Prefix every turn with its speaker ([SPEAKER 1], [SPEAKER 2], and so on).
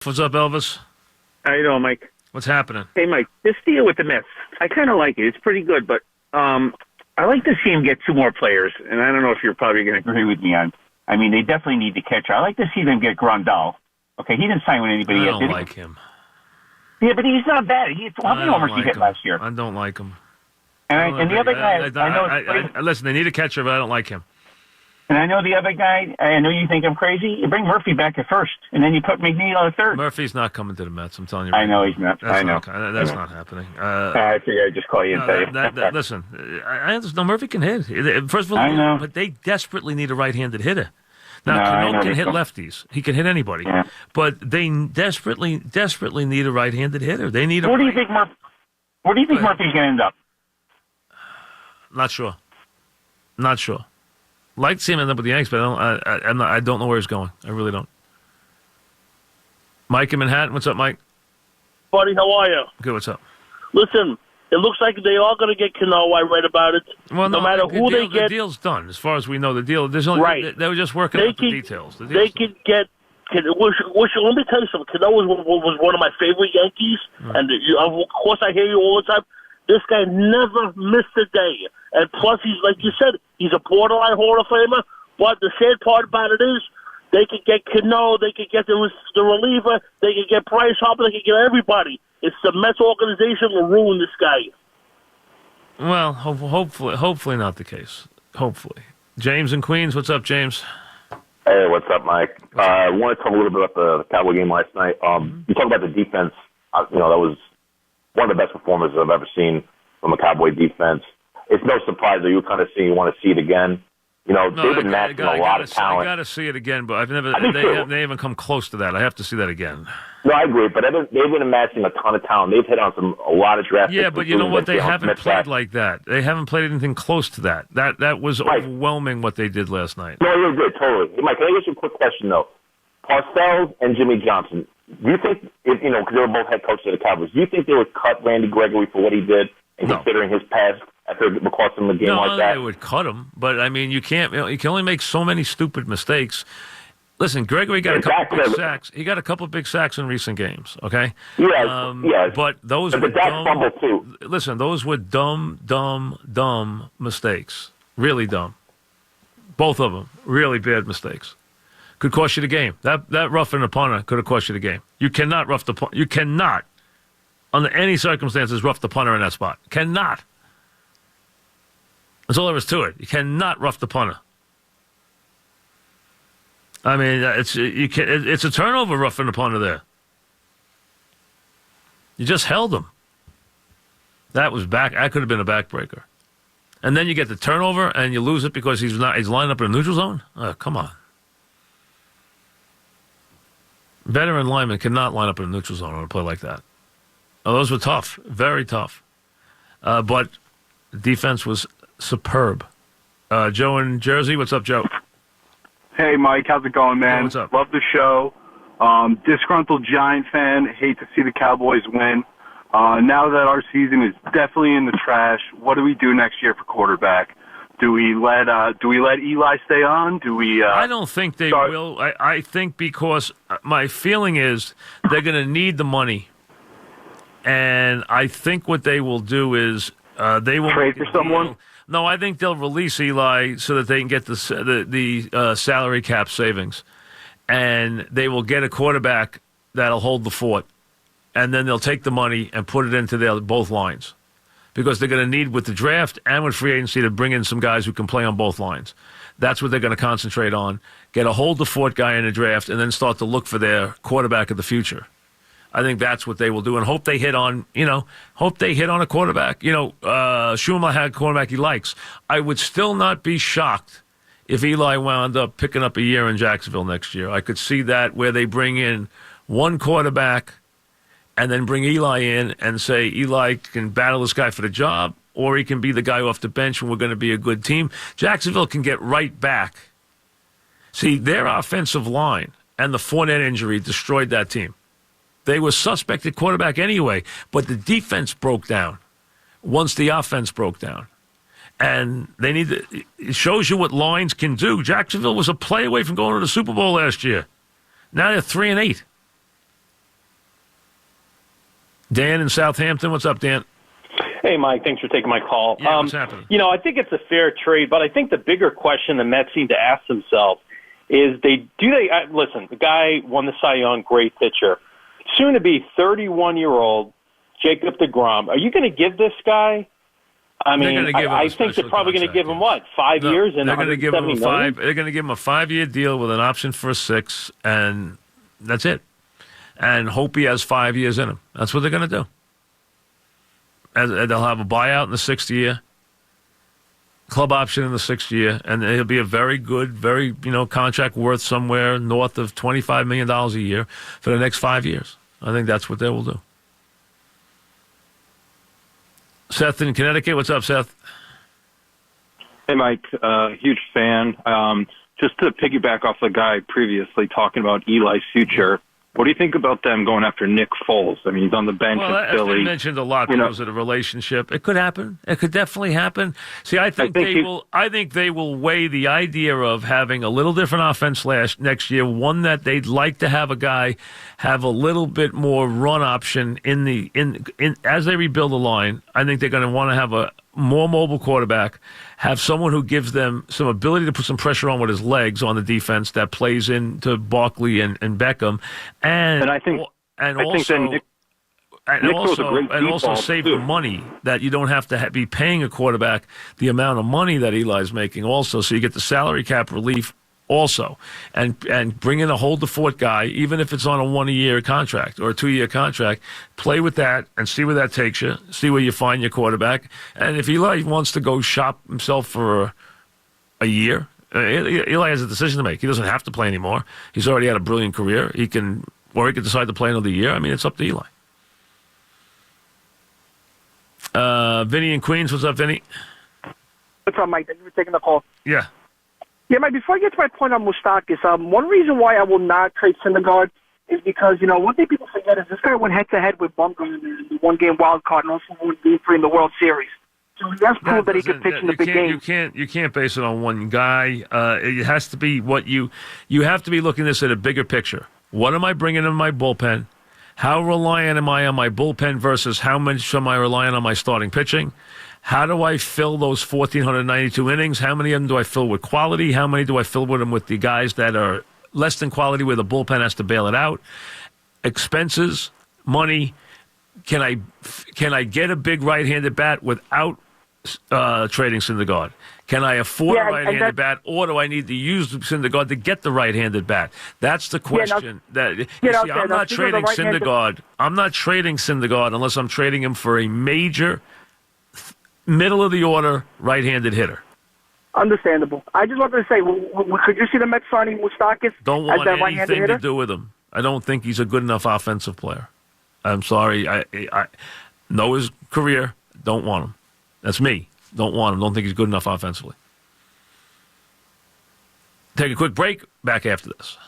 [SPEAKER 1] What's up, Elvis?
[SPEAKER 2] How you doing, Mike?
[SPEAKER 1] What's happening?
[SPEAKER 2] Hey, Mike, this deal with the Mets, I kind of like it. It's pretty good, but I like to see him get 2 more players, and I don't know if you're probably going to agree with me on. I mean, they definitely need the catcher. I like to see them get Grandal. Okay, he didn't sign with anybody yet,
[SPEAKER 1] I don't like him.
[SPEAKER 2] Yeah, but he's not bad. How many homers did he hit last year?
[SPEAKER 1] I don't like him.
[SPEAKER 2] And the other guy, I know.
[SPEAKER 1] Listen, they need a catcher, but I don't like him.
[SPEAKER 2] And I know the other guy, I know you think I'm crazy. You bring Murphy back at first, and then you put McNeil on third.
[SPEAKER 1] Murphy's not coming to the Mets, I'm telling you.
[SPEAKER 2] I know he's not.
[SPEAKER 1] That's
[SPEAKER 2] I know.
[SPEAKER 1] That's not happening.
[SPEAKER 2] I figured I'd just call you and tell you.
[SPEAKER 1] Listen, I understand Murphy can hit. First of all,
[SPEAKER 2] I know.
[SPEAKER 1] But they desperately need a right-handed hitter. Now, Cano can hit lefties. He can hit anybody. Yeah. But they desperately need a right-handed hitter. They need
[SPEAKER 2] Where do you think Murphy's going to end up?
[SPEAKER 1] Not sure. Like to see him end up with the Yankees, but I don't know where he's going. I really don't. Mike in Manhattan. What's up, Mike?
[SPEAKER 3] Buddy, how are you?
[SPEAKER 1] Good, what's up?
[SPEAKER 3] Listen, it looks like they are going to get Cano. I read about it.
[SPEAKER 1] Well,
[SPEAKER 3] no matter who they get.
[SPEAKER 1] The deal's done. As far as we know, the deal. There's only,
[SPEAKER 3] right.
[SPEAKER 1] They were just working out the details.
[SPEAKER 3] They could get. Let me tell you something. Cano was one of my favorite Yankees. And of course, I hear you all the time. This guy never missed a day. And plus, he's, like you said, he's a borderline Hall of Famer. But the sad part about it is they could get Cano, they could get the reliever, they could get Bryce Harper, they could get everybody. It's the Mets organization will ruin this guy.
[SPEAKER 1] Well, hopefully not the case. Hopefully. James in Queens, what's up, James?
[SPEAKER 4] Hey, what's up, Mike? I want to talk a little bit about the Cowboy game last night. You talk about the defense. That was one of the best performances I've ever seen from a Cowboy defense. It's no surprise that you kind of you want to see it again. They've been matching a lot of talent.
[SPEAKER 1] I got to see it again, but they haven't come close to that. I have to see that again.
[SPEAKER 4] No, I agree, but they've been amassing a ton of talent. They've hit on a lot of draft picks.
[SPEAKER 1] Yeah, but you know what? They haven't played like that. They haven't played anything close to that. That was overwhelming what they did last night.
[SPEAKER 4] No, they did, totally. Mike, can I ask you a quick question, though? Parcells and Jimmy Johnson, do you think, because they were both head coaches of the Cowboys, do you think they would cut Randy Gregory for what he did and considering his past after it cost him a game like that?
[SPEAKER 1] No, they would cut him, but I mean, you can't. You can only make so many stupid mistakes. Listen, Gregory got a couple big sacks. He got a couple of big sacks in recent games. Okay.
[SPEAKER 4] Yes.
[SPEAKER 1] But those were dumb. Too. Listen, those were dumb mistakes. Really dumb. Both of them, really bad mistakes. Could cost you the game. That roughing the punter could have cost you the game. You cannot rough the punter. You cannot, under any circumstances, rough the punter in that spot. Cannot. That's all there is to it. You cannot rough the punter. I mean, it's a turnover roughing the punter there. You just held him. That could have been a backbreaker. And then you get the turnover and you lose it because he's lined up in a neutral zone? Oh, come on. Veteran linemen cannot line up in a neutral zone on a play like that. Oh, those were tough. Very tough. But defense was superb. Joe in Jersey. What's up, Joe?
[SPEAKER 5] Hey, Mike. How's it going, man?
[SPEAKER 1] Hey, what's up?
[SPEAKER 5] Love the show. Disgruntled Giant fan. Hate to see the Cowboys win. Now that our season is definitely in the trash, what do we do next year for quarterback? Do we let Eli stay on?
[SPEAKER 1] I don't think they will. I think because my feeling is they're going to need the money, and I think what they will do is they will
[SPEAKER 5] trade for someone.
[SPEAKER 1] No, I think they'll release Eli so that they can get the salary cap savings, and they will get a quarterback that'll hold the fort, and then they'll take the money and put it into both lines, because they're going to need with the draft and with free agency to bring in some guys who can play on both lines. That's what they're going to concentrate on. Get a hold the fort guy in the draft, and then start to look for their quarterback of the future. I think that's what they will do, and hope they hit on a quarterback. Schumer had a quarterback he likes. I would still not be shocked if Eli wound up picking up a year in Jacksonville next year. I could see that where they bring in one quarterback and then bring Eli in and say Eli can battle this guy for the job, or he can be the guy off the bench and we're going to be a good team. Jacksonville can get right back. See, their offensive line and the Fournette injury destroyed that team. They were suspect at quarterback anyway, but the defense broke down once the offense broke down. And it shows you what lines can do. Jacksonville was a play away from going to the Super Bowl last year. Now they're 3-8. Dan in Southampton. What's up, Dan?
[SPEAKER 6] Hey, Mike. Thanks for taking my call.
[SPEAKER 1] Yeah, what's happening?
[SPEAKER 6] I think it's a fair trade, but I think the bigger question the Mets seem to ask themselves is listen, the guy won the Cy Young, great pitcher. Soon to be 31-year-old Jacob deGrom. Are you going to give this guy? I mean, I think they're probably going to give him, 5 years and
[SPEAKER 1] they're going to give him
[SPEAKER 6] $170 million?
[SPEAKER 1] They're going to give him a 5-year deal with an option for a 6, and that's it. And hope he has 5 years in him. That's what they're going to do. And they'll have a buyout in the 6th year, club option in the 6th year, and it'll be a very good, contract worth somewhere north of $25 million a year for the next 5 years. I think that's what they will do. Seth in Connecticut. What's up, Seth?
[SPEAKER 7] Hey, Mike. Huge fan. Just to piggyback off the guy previously talking about Eli's future, what do you think about them going after Nick Foles? I mean, he's on the bench at Philly.
[SPEAKER 1] Well, mentioned a lot because of the relationship. It could happen. It could definitely happen. See, I think they will weigh the idea of having a little different offense next year. One that they'd like to have a guy have a little bit more run option in as they rebuild the line. I think they're going to want to have a more mobile quarterback, have someone who gives them some ability to put some pressure on with his legs on the defense that plays into Barkley and Beckham, and also save the money that you don't have to be paying a quarterback the amount of money that Eli's making also, so you get the salary cap relief also, and bring in a hold the fort guy, even if it's on a 1-year contract or a 2-year contract. Play with that and see where that takes you. See where you find your quarterback. And if Eli wants to go shop himself for a year, Eli has a decision to make. He doesn't have to play anymore. He's already had a brilliant career. He can decide to play another year. I mean, it's up to Eli. Vinny in Queens. What's up, Vinny?
[SPEAKER 8] What's up, Mike? Thank you for taking the call.
[SPEAKER 1] Yeah.
[SPEAKER 8] Yeah, Mike, before I get to my point on Moustakas, one reason why I will not trade Syndergaard is because, one thing people forget is this guy went head-to-head with Bumgarner in the one-game wild card and also won Game 3 in the World Series. So he has proved that he could pitch in the big game.
[SPEAKER 1] You can't base it on one guy. It has to be what you have to be looking at this at a bigger picture. What am I bringing in my bullpen? How reliant am I on my bullpen versus how much am I relying on my starting pitching? How do I fill those 1,492 innings? How many of them do I fill with quality? How many do I fill with them with the guys that are less than quality where the bullpen has to bail it out? Expenses, money. Can I get a big right-handed bat without trading Syndergaard? Can I afford a right-handed bat, or do I need to use Syndergaard to get the right-handed bat? That's the question. I'm not trading Syndergaard. I'm not trading Syndergaard unless I'm trading him for a major middle-of-the-order right-handed hitter.
[SPEAKER 8] Understandable. I just wanted to say, could you see the Mets signing Moustakas
[SPEAKER 1] Don't
[SPEAKER 8] as
[SPEAKER 1] want
[SPEAKER 8] that right-handed
[SPEAKER 1] anything
[SPEAKER 8] hitter?
[SPEAKER 1] to do with him. I don't think he's a good enough offensive player. I'm sorry. I know his career. Don't want him. That's me. Don't want him. Don't think he's good enough offensively. Take a quick break. Back after this.